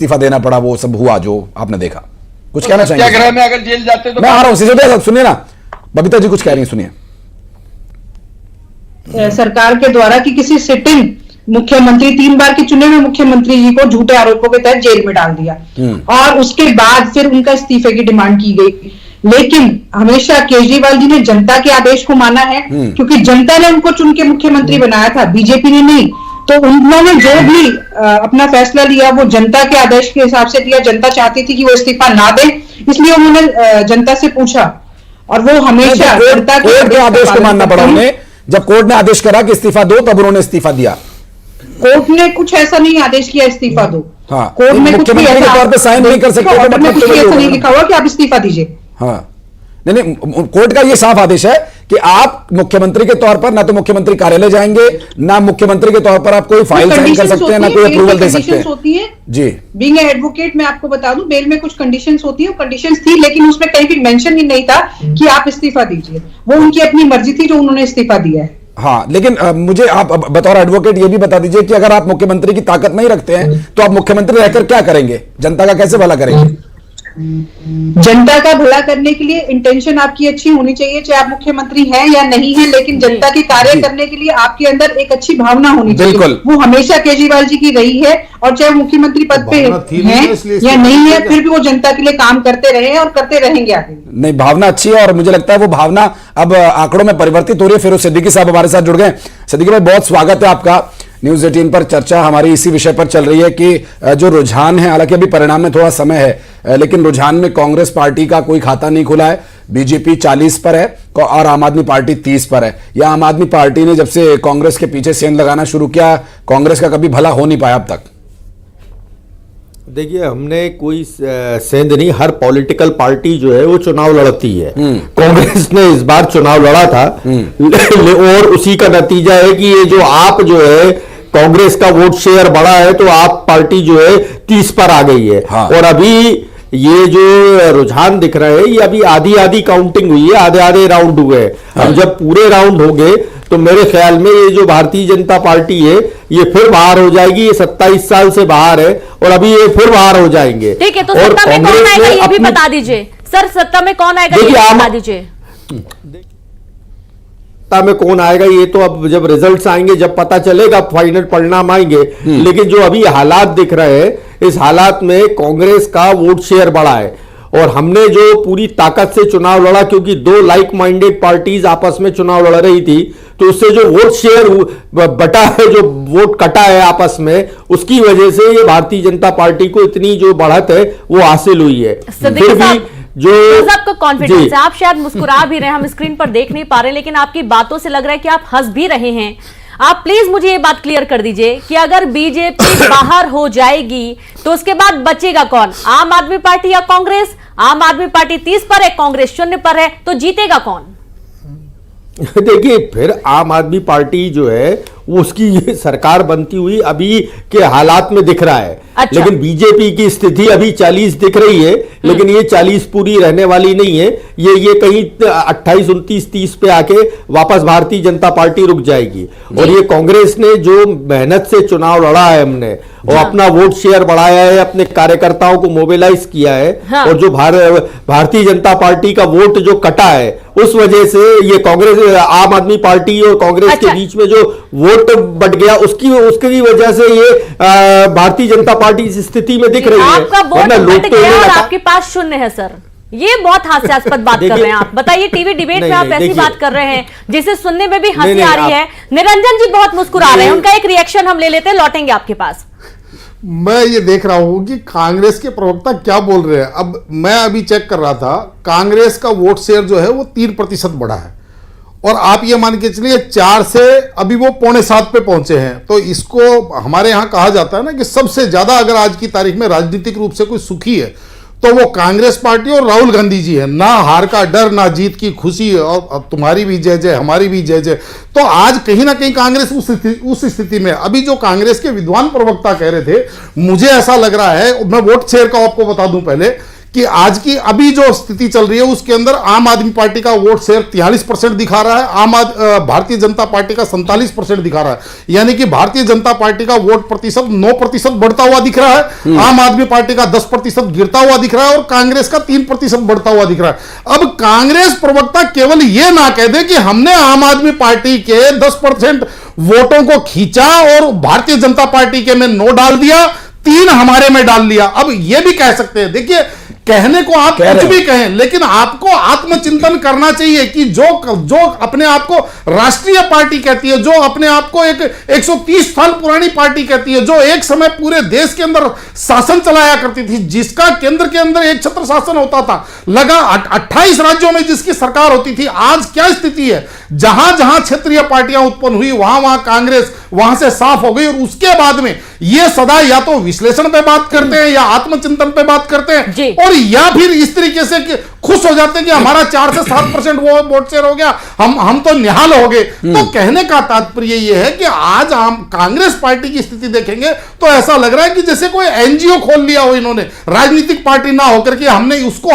इस्तीफा देना पड़ा, वो सब हुआ जो आपने देखा, कुछ कहना चाहेंगे? सत्याग्रह में अगर जेल जाते तो मैं आ रहा हूं, सिसोदिया साहब सुनिए ना, बबीता जी कुछ कह रही हैं, सुनिए। सरकार के द्वारा कि किसी सिटिंग मुख्यमंत्री, 3 बार के चुने हुए मुख्यमंत्री जी को झूठे आरोपों के तहत जेल में डाल दिया और उसके बाद फिर उनका इस्तीफे की डिमांड की गई। लेकिन हमेशा केजरीवाल जी ने जनता के आदेश को माना है, क्योंकि जनता ने उनको चुन के मुख्यमंत्री बनाया था, बीजेपी ने नहीं। तो उन्होंने जो भी अपना फैसला लिया वो जनता के आदेश के हिसाब से लिया। जनता चाहती थी कि वो इस्तीफा ना दे, इसलिए उन्होंने जनता से पूछा और वो हमेशा जनता के आदेश को मानना पड़ा उन्हें। जब कोर्ट ने आदेश करा कि इस्तीफा दो, तब उन्होंने इस्तीफा दिया। कोर्ट ने कुछ ऐसा नहीं आदेश किया इस्तीफा दो। हाँ, कोर्ट में कुछ भी मुख्यमंत्री के तौर पे साइन नहीं कर सकते, ऑर्डर में कुछ भी ऐसा नहीं लिखा हुआ कि आप इस्तीफा दीजिए। हाँ, नहीं, कोर्ट का ये साफ आदेश है कि आप मुख्यमंत्री के तौर पर ना तो मुख्यमंत्री कार्यालय जाएंगे, ना मुख्यमंत्री के तौर पर आप कोई फाइल साइन कर सकते हैं, ना कोई अप्रूवल दे सकते हैं। होती है जी, बीइंग एडवोकेट मैं आपको बता दूं, बेल में कुछ कंडीशंस होती है, कंडीशंस थी, लेकिन उसमें कहीं भी मेंशन ही नहीं था कि आप इस्तीफा दीजिए। वो उनकी अपनी मर्जी थी जो उन्होंने इस्तीफा दिया है। हाँ, लेकिन मुझे आप बतौर एडवोकेट ये भी बता दीजिए कि अगर आप मुख्यमंत्री की ताकत नहीं रखते हैं तो आप मुख्यमंत्री रहकर क्या करेंगे? जनता का कैसे भला करेंगे? जनता का भला करने के लिए इंटेंशन आपकी अच्छी होनी चाहिए, चाहे आप मुख्यमंत्री हैं या नहीं हैं, लेकिन जनता के कार्य करने के लिए आपके अंदर एक अच्छी भावना होनी चाहिए। बिल्कुल, वो हमेशा केजरीवाल जी की रही है, और चाहे मुख्यमंत्री पद पे हैं या नहीं है, फिर भी वो जनता के लिए काम करते रहे और करते रहेंगे आगे। नहीं, भावना अच्छी है और मुझे लगता है वो भावना अब आंकड़ों में परिवर्तित हो रही है। फिरोज सिद्दीकी साहब हमारे साथ जुड़ गए। सिद्दीकी भाई, बहुत स्वागत है आपका। न्यूज 18 पर चर्चा हमारी इसी विषय पर चल रही है कि जो रुझान है, हालांकि अभी परिणाम में थोड़ा समय है, लेकिन रुझान में कांग्रेस पार्टी का कोई खाता नहीं खुला है। बीजेपी 40 पर है और आम आदमी पार्टी 30 पर है। या आम आदमी पार्टी ने जब से कांग्रेस के पीछे सेंध लगाना शुरू किया, कांग्रेस का कभी भला हो नहीं पाया अब तक? देखिए, हमने कोई सेंध नहीं, हर पॉलिटिकल पार्टी जो है वो चुनाव लड़ती है। कांग्रेस ने इस बार चुनाव लड़ा था और उसी का नतीजा है कि ये जो आप जो है कांग्रेस का वोट शेयर बढ़ा है, तो आप पार्टी जो है 30 पर आ गई है। हाँ। और अभी ये जो रुझान दिख रहा है, ये अभी आधी आधी काउंटिंग हुई है, आधे आधे राउंड हुए। अब जब पूरे राउंड हो गए तो मेरे ख्याल में ये जो भारतीय जनता पार्टी है ये फिर बाहर हो जाएगी। ये 27 साल से बाहर है और अभी ये फिर बाहर हो जाएंगे। ठीक है, तो सत्ता में कौन आएगा ये भी बता दीजिए सर। सत्ता में कौन आएगा ये भी बता दीजिए। सत्ता में कौन आएगा ये तो अब जब रिजल्ट्स आएंगे, जब पता चलेगा, फाइनल परिणाम आएंगे। लेकिन जो अभी हालात दिख रहे हैं, इस हालात में कांग्रेस का वोट शेयर बढ़ा है और हमने जो पूरी ताकत से चुनाव लड़ा, क्योंकि 2 लाइक माइंडेड पार्टीज आपस में चुनाव लड़ रही थी, तो उससे जो वोट शेयर बटा है, जो वोट कटा है आपस में, उसकी वजह से ये भारतीय जनता पार्टी को इतनी जो बढ़त है वो हासिल हुई है। फिर भी जो आपका कॉन्फिडेंस है, आप शायद मुस्कुरा भी रहे हैं, हम स्क्रीन पर देख नहीं पा रहे, लेकिन आपकी बातों से लग रहा है कि आप हंस भी रहे हैं। आप प्लीज मुझे ये बात क्लियर कर दीजिए कि अगर बीजेपी बाहर हो जाएगी तो उसके बाद बचेगा कौन? आम आदमी पार्टी या कांग्रेस? आम आदमी पार्टी 30 पर है, कांग्रेस 0 पर है, तो जीतेगा कौन? देखिए, फिर आम आदमी पार्टी जो है वो उसकी ये सरकार बनती हुई अभी के हालात में दिख रहा है। अच्छा। लेकिन बीजेपी की स्थिति अभी 40 दिख रही है, लेकिन ये 40 पूरी रहने वाली नहीं है। ये कहीं 28, 29, 30 पे आके वापस भारतीय जनता पार्टी रुक जाएगी। और ये कांग्रेस ने जो मेहनत से चुनाव लड़ा है हमने, और अपना वोट शेयर बढ़ाया है, अपने कार्यकर्ताओं को मोबिलाइज किया है, हाँ। और जो भारतीय जनता पार्टी का वोट जो कटा है, उस वजह से ये कांग्रेस, आम आदमी पार्टी और कांग्रेस के बीच में जो वोट बढ़ गया, उसकी वजह से ये भारतीय जनता पार्टी इस स्थिति में दिख रही है। आपका वोट बढ़ गया और आपके पास 0 है सर। ये बहुत हास्यास्पद बात कर रहे हैं आप। बताइए, टीवी डिबेट में आप ऐसी बात कर रहे हैं जिसे सुनने में भी हंसी आ रही है। निरंजन जी बहुत मुस्कुरा रहे हैं, उनका एक रिएक्शन हम ले लेते हैं, लौटेंगे आपके पास। मैं ये देख रहा हूं कि कांग्रेस के प्रवक्ता क्या बोल रहे हैं। अब मैं अभी चेक कर रहा था, कांग्रेस का वोट शेयर जो है वो 3% बढ़ा है, और आप ये मान के चलिए 4 से अभी वो 6.25 पे पहुंचे हैं। तो इसको हमारे यहाँ कहा जाता है ना कि सबसे ज्यादा अगर आज की तारीख में राजनीतिक रूप से कोई सुखी है तो वो कांग्रेस पार्टी और राहुल गांधी जी है। ना हार का डर, ना जीत की खुशी, और तुम्हारी भी जय जय, हमारी भी जय जय। तो आज कहीं ना कहीं कांग्रेस उस स्थिति में, अभी जो कांग्रेस के विद्वान प्रवक्ता कह रहे थे, मुझे ऐसा लग रहा है, मैं वोट शेयर का आपको बता दूं पहले, कि आज की अभी जो स्थिति चल रही है उसके अंदर आम आदमी पार्टी का वोट शेयर 43% दिखा रहा है, भारतीय जनता पार्टी का 47% दिखा रहा है। यानी कि भारतीय जनता पार्टी का वोट प्रतिशत 9% बढ़ता हुआ दिख रहा है, आम आदमी पार्टी का 10% गिरता हुआ दिख रहा है और कांग्रेस का 3% बढ़ता हुआ दिख रहा है। अब कांग्रेस प्रवक्ता केवल यह ना कह दे कि हमने आम आदमी पार्टी के 10% वोटों को खींचा और भारतीय जनता पार्टी के में 9 डाल दिया, 3 हमारे में डाल लिया। अब यह भी कह सकते हैं, देखिए कहने को आप कुछ भी कहें, लेकिन आपको आत्मचिंतन करना चाहिए कि जो अपने आप को राष्ट्रीय पार्टी कहती है, जो अपने आप को एक 130 साल पुरानी पार्टी कहती है, जो एक समय पूरे देश के अंदर शासन चलाया करती थी, जिसका केंद्र के अंदर एक छत्र शासन होता था, लगा 28 राज्यों में जिसकी सरकार होती थी, आज क्या स्थिति है? जहां जहां क्षेत्रीय पार्टियां उत्पन्न हुई वहां वहां कांग्रेस वहां से साफ हो गई। और उसके बाद में ये सदा या तो विश्लेषण पे बात करते हैं या आत्मचिंतन पे बात करते हैं, और या फिर इस तरीके से खुश हो जाते हैं कि हमारा 4 से 7% वो वोट शेयर हो गया, हम तो निहाल हो गए। तो कहने का तात्पर्य ये है कि आज हम कांग्रेस पार्टी की स्थिति देखेंगे तो ऐसा लग रहा है कि जैसे कोई एनजीओ खोल लिया हो इन्होंने, राजनीतिक पार्टी ना होकर के हमने उसको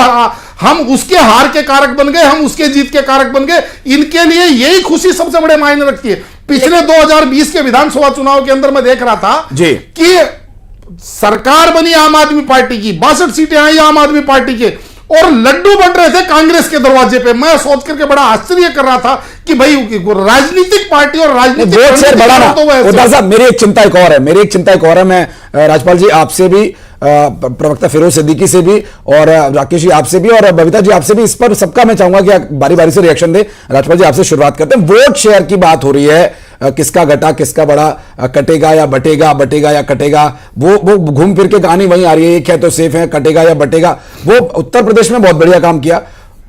हम उसके हार के कारक बन गए, हम उसके जीत के कारक बन गए। इनके लिए यही खुशी सबसे बड़े मायने रखती है। पिछले 2020 के विधानसभा चुनाव के अंदर मैं देख रहा था कि सरकार बनी आम आदमी पार्टी की, 62 सीटें आई आम आदमी पार्टी के, और लड्डू बंट रहे थे कांग्रेस के दरवाजे पे। मैं सोच करके बड़ा आश्चर्य कर रहा था कि भाई राजनीतिक पार्टी और राजनीतिक वोट शेयर बढ़ा ना। उद्धव साहब, मेरी एक चिंता एक और है, मैं राजपाल जी आपसे भी, प्रवक्ता फिरोज सिद्दीकी से भी, और राकेश जी आपसे भी, और बबीता जी आपसे भी, इस पर सबका मैं चाहूंगा कि बारी बारी से रिएक्शन दे। राजपाल जी आपसे शुरुआत करते हैं। वोट शेयर की बात हो रही है, किसका घटा किसका बड़ा, कटेगा या बटेगा, बटेगा या कटेगा, वो घूम फिर के कहानी वहीं आ रही है। एक है तो सेफ है, कटेगा या बटेगा। वो उत्तर प्रदेश में बहुत बढ़िया काम किया।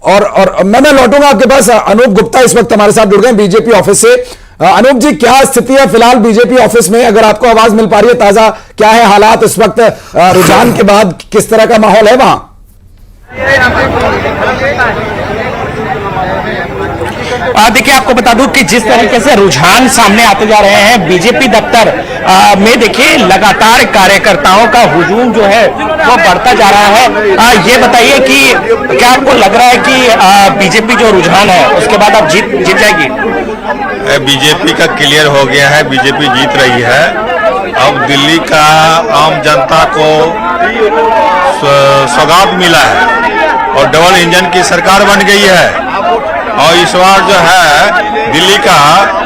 और मैं लौटूंगा आपके पास। अनूप गुप्ता इस वक्त हमारे साथ जुड़ गए बीजेपी ऑफिस से। अनूप जी, क्या स्थिति है फिलहाल बीजेपी ऑफिस में? अगर आपको आवाज मिल पा रही है, ताजा क्या है हालात इस वक्त, रुझान के बाद किस तरह का माहौल है वहां? देखिए, आपको बता दूं कि जिस तरीके से रुझान सामने आते जा रहे हैं बीजेपी दफ्तर में, देखिए लगातार कार्यकर्ताओं का हुजूम जो है वो बढ़ता जा रहा है। ये बताइए कि क्या आपको लग रहा है कि बीजेपी जो रुझान है उसके बाद अब जीत जाएगी? बीजेपी का क्लियर हो गया है, बीजेपी जीत रही है। अब दिल्ली का आम जनता को सौगात मिला है और डबल इंजन की सरकार बन गई है, और इस बार जो है दिल्ली का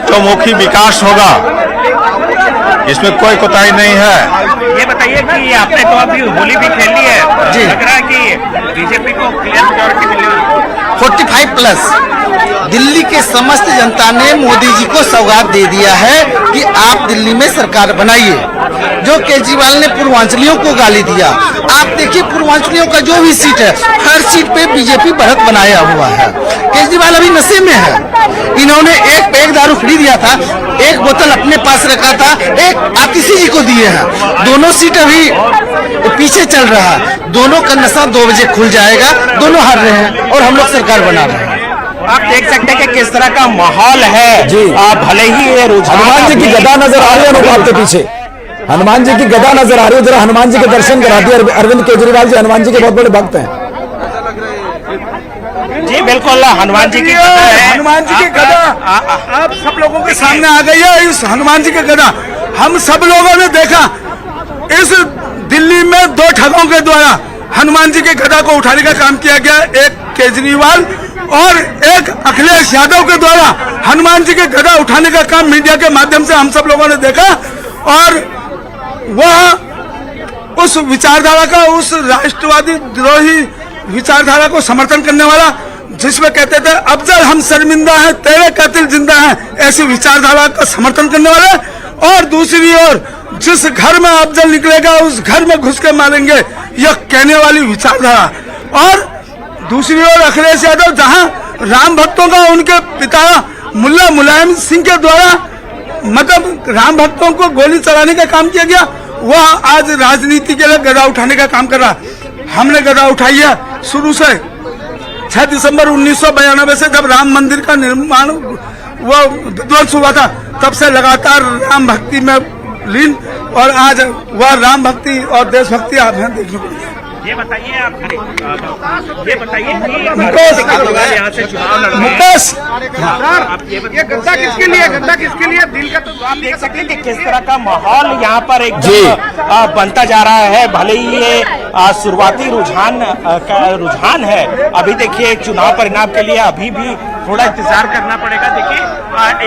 चौमुखी विकास होगा, इसमें कोई कोताही नहीं है। ये बताइए कि आपने तो अभी होली भी खेल ली है जी, लग रहा है कि बीजेपी को क्लियर मेजॉरिटी मिलेगी? 45+ दिल्ली के समस्त जनता ने मोदी जी को सौगात दे दिया है कि आप दिल्ली में सरकार बनाइए। जो केजरीवाल ने पूर्वांचलियों को गाली दिया, आप देखिए पूर्वांचलियों का जो भी सीट है, हर सीट पे बीजेपी बढ़त बनाया हुआ है। केजरीवाल अभी नशे में है। इन्होंने एक पैक दारू फ्री दिया था, एक बोतल अपने पास रखा था, एक आतिशी जी को दिए हैं। दोनों सीट अभी पीछे चल रहा है। दोनों का नशा 2 बजे खुल जाएगा, दोनों हार रहे हैं और हम लोग सरकार बना रहे हैं। आप देख सकते हैं कि किस तरह का माहौल है जी। भले ही ये रुझान, हनुमान जी की गदा नजर आ रही है अनुभव के पीछे, हनुमान जी की गदा नजर आ रही है। जरा हनुमान जी के दर्शन करा दिए। अरविंद केजरीवाल जी हनुमान जी के बहुत बड़े भक्त हैं। जी बिल्कुल, हनुमान जी की गदा है। हनुमान जी की गदा आप सब लोगों के सामने आ गई है। इस हनुमान जी की गदा हम सब लोगों ने देखा। इस दिल्ली में 2 ठगों के द्वारा हनुमान जी की गदा को उठाने का काम किया गया। एक केजरीवाल और एक अखिलेश यादव के द्वारा हनुमान जी की गदा उठाने का काम मीडिया के माध्यम से हम सब लोगों ने देखा। और वह उस विचारधारा का, उस राष्ट्रवादी द्रोही विचारधारा को समर्थन करने वाला, जिसमें कहते थे अफजल हम शर्मिंदा हैं, तेरे कातिल जिंदा हैं, ऐसी विचारधारा का समर्थन करने वाले। और दूसरी ओर जिस घर में अफजल निकलेगा उस घर में घुस के मारेंगे, यह कहने वाली विचारधारा। और दूसरी ओर अखिलेश यादव, जहां राम भक्तों का उनके पिता मुल्ला मुलायम सिंह के द्वारा मतलब राम भक्तों को गोली चलाने का काम किया गया, वह आज राजनीति के लिए गदा उठाने का काम कर रहा। हमने गदा उठाई है शुरू से। 6 दिसंबर 1992 से जब राम मंदिर का निर्माण वो विध्वंस हुआ था, तब से लगातार राम भक्ति में लीन, और आज वह राम भक्ति और देशभक्ति आप देखने को मिली। ये बताइए आप, ये बताइए यहाँ से चुनाव लड़ रहे हैं, आप ये गद्दा किसके लिए, गद्दा किसके लिए, दिल का तो आप देख सकते हैं कि किस तरह का माहौल यहाँ पर एक बनता जा रहा है। भले ही ये शुरुआती रुझान है, अभी देखिए चुनाव परिणाम के लिए अभी भी थोड़ा इंतजार करना पड़ेगा। देखिए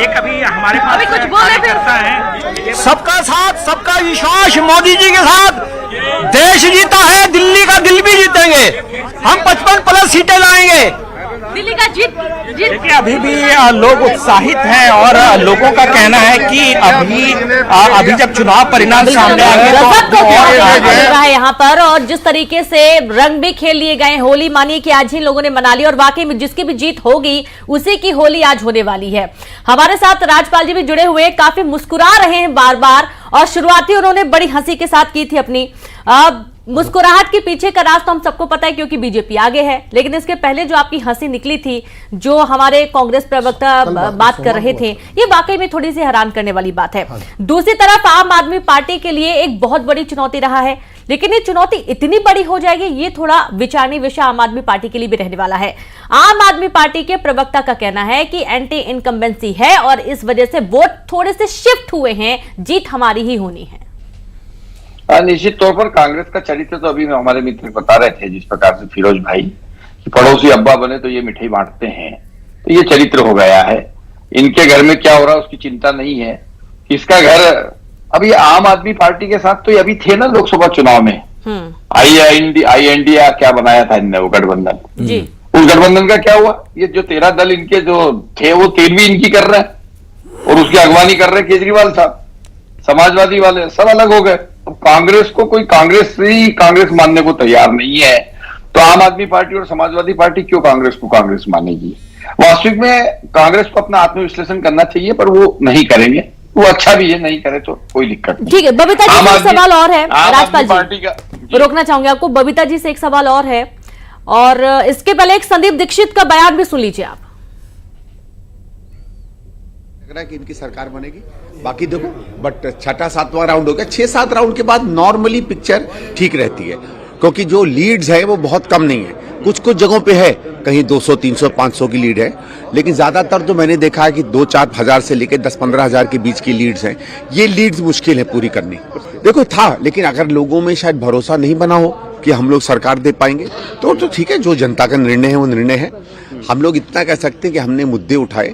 एक अभी हमारे पास कुछ कार्यकर्ता है, सबका साथ सबका विश्वास मोदी जी के साथ, देश जीता है, दिल्ली का दिल भी जीतेंगे, हम 55+ सीटें लाएंगे। दिल्ली का जीत देखिए अभी भी लोग उत्साहित हैं और लोगों का कहना है कि अभी जब चुनाव परिणाम सामने आएंगे तो यहाँ पर, और जिस तरीके से रंग भी खेल लिए गए, होली मानिए कि आज ही लोगों ने मना ली और वाकई में जिसकी भी जीत होगी उसी की होली आज होने वाली है। हमारे साथ राजपाल जी भी जुड़े हुए, काफी मुस्कुरा रहे हैं बार बार, और शुरुआती उन्होंने बड़ी हंसी के साथ की थी अपनी। मुस्कुराहट के पीछे का राज तो हम सबको पता है क्योंकि बीजेपी आगे है, लेकिन इसके पहले जो आपकी हंसी निकली थी, जो हमारे कांग्रेस प्रवक्ता बात कर रहे थे, ये वाकई में थोड़ी सी हैरान करने वाली बात है। दूसरी तरफ आम आदमी पार्टी के लिए एक बहुत बड़ी चुनौती रहा है, लेकिन ये चुनौती इतनी बड़ी हो जाएगी, ये थोड़ा विचारणीय विषय आम आदमी पार्टी के लिए भी रहने वाला है। आम आदमी पार्टी के प्रवक्ता का कहना है कि एंटी इनकम्बेंसी है और इस वजह से वोट थोड़े से शिफ्ट हुए हैं, जीत हमारी ही होनी है। निश्चित तौर पर कांग्रेस का चरित्र तो अभी हमारे मित्र बता रहे थे, जिस प्रकार से फिरोज भाई कि पड़ोसी अब्बा बने तो ये मिठाई बांटते हैं, तो ये चरित्र हो गया है। इनके घर में क्या हो रहा है उसकी चिंता नहीं है। किसका घर, अभी आम आदमी पार्टी के साथ तो ये अभी थे ना लोकसभा चुनाव में, INDA क्या बनाया था इनने, वो गठबंधन, उस गठबंधन का क्या हुआ? ये जो 13 दल इनके जो थे वो 13वीं इनकी कर रहे हैं और उसकी अगवानी कर रहे हैं केजरीवाल साहब, समाजवादी वाले सब अलग हो गए। अब कांग्रेस को कोई कांग्रेस मानने को तैयार नहीं है, तो आम आदमी पार्टी और समाजवादी पार्टी क्यों कांग्रेस को कांग्रेस मानेगी? वास्तविक में कांग्रेस को अपना आत्मविश्लेषण करना चाहिए, पर वो नहीं करेंगे। वो अच्छा भी है, नहीं करे तो कोई दिक्कत नहीं। ठीक है, बबीता जी से एक सवाल और है, राजपाल पार्टी का रोकना चाहूंगे आपको। बबीता जी से एक सवाल और है, और इसके पहले एक संदीप दीक्षित का बयान भी सुन लीजिए आप। लग रहा है कि इनकी सरकार बनेगी, बाकी देखो, बट 6वां-7वां राउंड हो गया, 6-7 राउंड के बाद नॉर्मली पिक्चर ठीक रहती है, क्योंकि जो लीड्स है वो बहुत कम नहीं है, कुछ कुछ जगहों पे है, कहीं 200, 300, 500 की लीड है, लेकिन ज्यादातर तो मैंने देखा है कि 2-4 हजार से लेकर 10-15 हजार के बीच की लीड्स हैं। ये लीड्स मुश्किल है पूरी करनी। देखो था, लेकिन अगर लोगों में शायद भरोसा नहीं बना हो कि हम लोग सरकार दे पाएंगे तो ठीक है, जो जनता का निर्णय है वो निर्णय है। हम लोग इतना कह सकते हैं कि हमने मुद्दे उठाए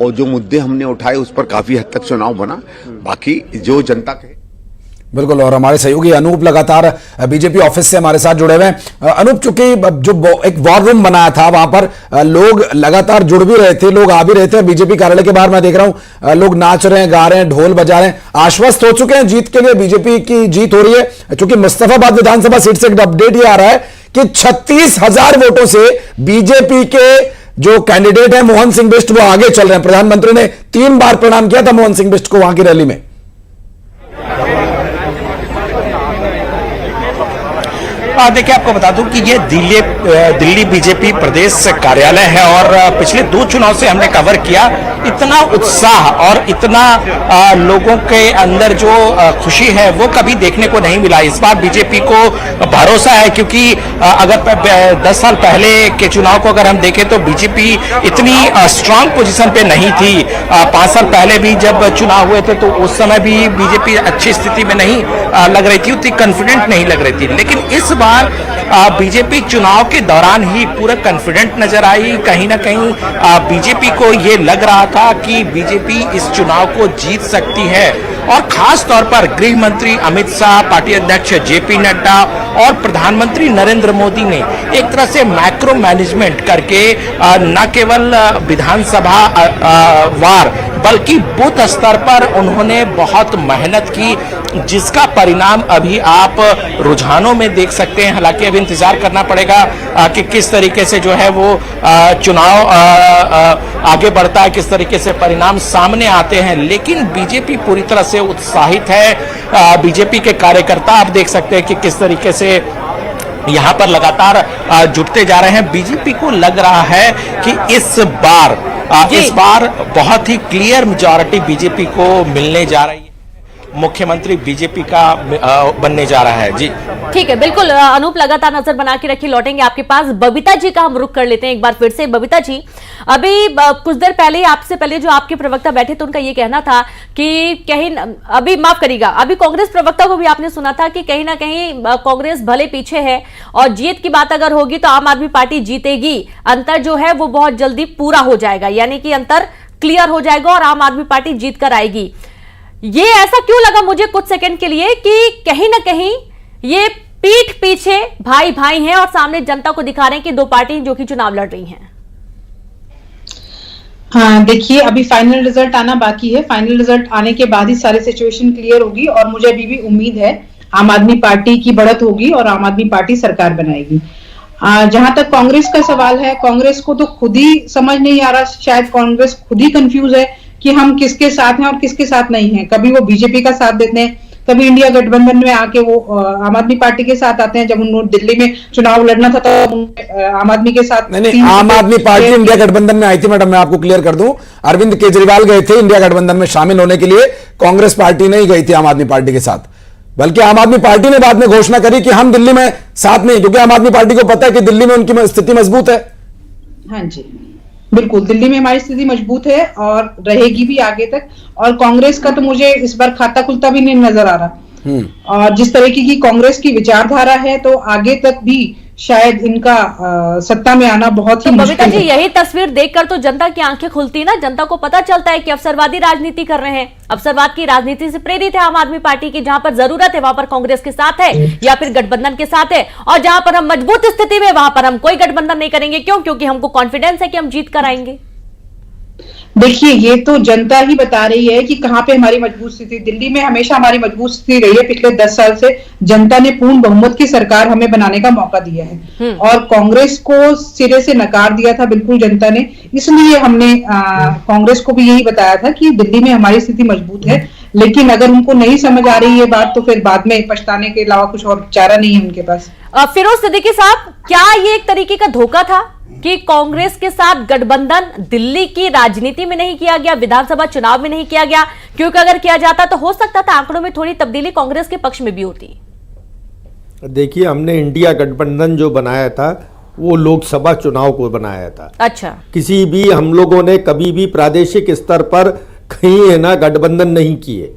और जो मुद्दे हमने उठाए उस पर काफी हद तक चुनाव बना, बाकी जो जनता कहे। बिल्कुल, और हमारे सहयोगी अनूप लगातार बीजेपी ऑफिस से हमारे साथ जुड़े हुए हैं। अनूप, चूंकि जो एक वॉर रूम बनाया था वहां पर लोग लगातार जुड़ भी रहे थे, लोग आ भी रहे थे। बीजेपी कार्यालय के बाहर मैं देख रहा हूं लोग नाच रहे हैं, गा रहे हैं, ढोल बजा रहे हैं, आश्वस्त हो चुके हैं जीत के लिए, बीजेपी की जीत हो रही है। चूंकि मुस्तफाबाद विधानसभा सीट से एक अपडेट ये आ रहा है कि 36,000 वोटों से बीजेपी के जो कैंडिडेट है मोहन सिंह बिष्ट वो आगे चल रहे हैं। प्रधानमंत्री ने 3 बार प्रणाम किया था मोहन सिंह बिष्ट को वहां की रैली में। देखिए, आपको बता दूं कि ये दिल्ली बीजेपी प्रदेश कार्यालय है और पिछले 2 चुनाव से हमने कवर किया। इतना उत्साह और इतना लोगों के अंदर जो खुशी है वो कभी देखने को नहीं मिला। इस बार बीजेपी को भरोसा है, क्योंकि अगर 10 साल पहले के चुनाव को अगर हम देखें तो बीजेपी इतनी स्ट्रांग पोजीशन पे नहीं थी। 5 साल पहले भी जब चुनाव हुए थे तो उस समय भी बीजेपी अच्छी स्थिति में नहीं लग रही थी, उतनी कॉन्फिडेंट नहीं लग रही थी। लेकिन इस बार बीजेपी चुनाव के दौरान ही पूरा कॉन्फिडेंट नजर आई। कहीं ना कहीं बीजेपी को ये लग रहा था कि बीजेपी इस चुनाव को जीत सकती है, और खास तौर पर गृह मंत्री अमित शाह, पार्टी अध्यक्ष जेपी नड्डा और प्रधानमंत्री नरेंद्र मोदी ने एक तरह से मैक्रो मैनेजमेंट करके न केवल विधानसभा वार बल्कि बूथ स्तर पर उन्होंने बहुत मेहनत की, जिसका परिणाम अभी आप रुझानों में देख सकते हैं। हालांकि अभी इंतजार करना पड़ेगा कि किस तरीके से जो है वो चुनाव आगे बढ़ता है, किस तरीके से परिणाम सामने आते हैं। लेकिन बीजेपी पूरी तरह से उत्साहित है। बीजेपी के कार्यकर्ता आप देख सकते हैं कि किस तरीके से यहां पर लगातार जुटते जा रहे हैं। बीजेपी को लग रहा है कि इस बार बहुत ही क्लियर मेजॉरिटी बीजेपी को मिलने जा रही है। मुख्यमंत्री बीजेपी का बनने जा रहा है। जी ठीक है, बिल्कुल अनूप, लगातार नजर बना के रखिए, लौटेंगे आपके पास। बबीता जी का हम रुख कर लेते हैं एक बार फिर से। बबीता जी, अभी कुछ देर पहले, आपसे पहले जो आपके प्रवक्ता बैठे थे उनका ये कहना था कि कहीं, अभी माफ करिएगा, अभी कांग्रेस प्रवक्ता को भी आपने सुना था कि कहीं ना कहीं कांग्रेस भले पीछे है और जीत की बात अगर होगी तो आम आदमी पार्टी जीतेगी, अंतर जो है वो बहुत जल्दी पूरा हो जाएगा, यानी कि अंतर क्लियर हो जाएगा और आम आदमी पार्टी जीत कर आएगी। ये ऐसा क्यों लगा मुझे कुछ सेकंड के लिए कि कहीं ना कहीं ये पीठ पीछे भाई भाई हैं और सामने जनता को दिखा रहे हैं कि दो पार्टी जो कि चुनाव लड़ रही हैं? हाँ, देखिए, अभी फाइनल रिजल्ट आना बाकी है। फाइनल रिजल्ट आने के बाद ही सारी सिचुएशन क्लियर होगी और मुझे अभी भी उम्मीद है आम आदमी पार्टी की बढ़त होगी और आम आदमी पार्टी सरकार बनाएगी। जहां तक कांग्रेस का सवाल है, कांग्रेस को तो खुद ही समझ नहीं आ रहा, शायद कांग्रेस खुद ही कंफ्यूज है कि हम किसके साथ हैं और किसके साथ नहीं हैं। कभी वो बीजेपी का साथ देते हैं, कभी इंडिया गठबंधन में आके वो आम आदमी पार्टी के साथ आते हैं। जब उन्होंने दिल्ली में चुनाव लड़ना था तो आम आदमी के साथ नहीं, आम आदमी पार्टी इंडिया गठबंधन में आई थी मैडम, मैं आपको क्लियर कर दूं। अरविंद केजरीवाल गए थे इंडिया गठबंधन में शामिल होने के लिए, कांग्रेस पार्टी नहीं गई थी आम आदमी पार्टी के साथ, बल्कि आम आदमी पार्टी ने बाद में घोषणा करी कि हम दिल्ली में साथ नहीं, क्योंकि आम आदमी पार्टी को पता है कि दिल्ली में उनकी स्थिति मजबूत है। हाँ जी, बिल्कुल, दिल्ली में हमारी स्थिति मजबूत है और रहेगी भी आगे तक। और कांग्रेस का तो मुझे इस बार खाता खुलता भी नहीं नजर आ रहा, और जिस तरीके की कांग्रेस की विचारधारा है तो आगे तक भी शायद इनका सत्ता में आना बहुत ही मुश्किल है। बबीता जी, यही तस्वीर देखकर तो जनता की आंखें खुलती ना, जनता को पता चलता है कि अवसरवादी राजनीति कर रहे हैं, अवसरवाद की राजनीति से प्रेरित है आम आदमी पार्टी की। जहां पर जरूरत है वहां पर कांग्रेस के साथ है या फिर गठबंधन के साथ है, और जहां पर हम मजबूत स्थिति में वहां पर हम कोई गठबंधन नहीं करेंगे। क्यों? क्योंकि हमको कॉन्फिडेंस है कि हम जीत कर आएंगे। देखिए, ये तो जनता ही बता रही है कि कहां पे हमारी मजबूत स्थिति। दिल्ली में हमेशा हमारी मजबूत स्थिति रही है। पिछले 10 साल से जनता ने पूर्ण बहुमत की सरकार हमें बनाने का मौका दिया है और कांग्रेस को सिरे से नकार दिया था बिल्कुल जनता ने। इसलिए हमने कांग्रेस को भी यही बताया था कि दिल्ली में हमारी स्थिति मजबूत है, लेकिन अगर उनको नहीं समझ आ रही है बात तो फिर बाद में पछताने के अलावा कुछ और चारा नहीं है उनके पास। फिरोज सिद्दीकी साहब, क्या ये एक तरीके का धोखा था कि कांग्रेस के साथ गठबंधन दिल्ली की राजनीति में नहीं किया गया, विधानसभा चुनाव में नहीं किया गया? क्योंकि अगर किया जाता तो हो सकता था आंकड़ों में थोड़ी तब्दीली कांग्रेस के पक्ष में भी होती। देखिए, हमने इंडिया गठबंधन जो बनाया था वो लोकसभा चुनाव को बनाया था। अच्छा, किसी भी हम लोगों ने कभी भी प्रादेशिक स्तर पर कहीं है ना गठबंधन नहीं किए।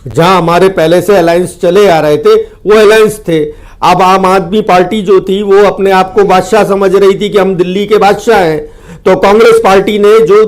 जहां हमारे पहले से अलायंस चले आ रहे थे वो अलायंस थे। अब आम आदमी पार्टी जो थी वो अपने आप को बादशाह समझ रही थी कि हम दिल्ली के बादशाह हैं, तो कांग्रेस पार्टी ने जो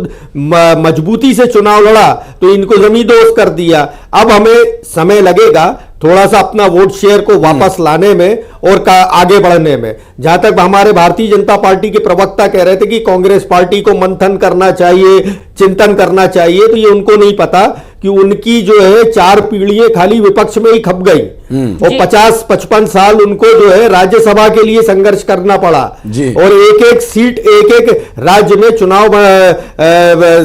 मजबूती से चुनाव लड़ा तो इनको जमींदोज कर दिया। अब हमें समय लगेगा थोड़ा सा अपना वोट शेयर को वापस लाने में और आगे बढ़ने में। जहां तक हमारे भारतीय जनता पार्टी के प्रवक्ता कह रहे थे कि कांग्रेस पार्टी को मंथन करना चाहिए, चिंतन करना चाहिए, तो ये उनको नहीं पता कि उनकी जो है 4 पीढ़ियां खाली विपक्ष में ही खप गई और 50-55 साल उनको जो है राज्यसभा के लिए संघर्ष करना पड़ा और एक-एक सीट, एक-एक राज्य में चुनाव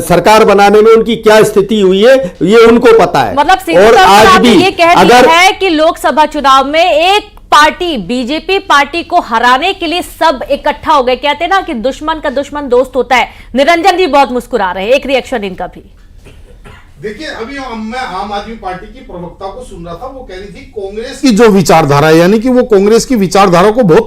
सरकार बनाने में उनकी क्या स्थिति हुई है ये उनको पता है। मतलब और आज भी ये कह रही है कि लोकसभा चुनाव में एक पार्टी, बीजेपी पार्टी को हराने के लिए सब इकट्ठा हो गए। कहते हैं ना कि दुश्मन का दुश्मन दोस्त होता है। निरंजन जी बहुत मुस्कुरा रहे हैं, एक रिएक्शन इनका भी। देखिए, अभी मैं आम आदमी पार्टी की प्रवक्ता को सुन रहा था, वो कह रही थी कांग्रेस की जो विचारधारा है, यानी कि वो कांग्रेस की विचारधारा को बहुत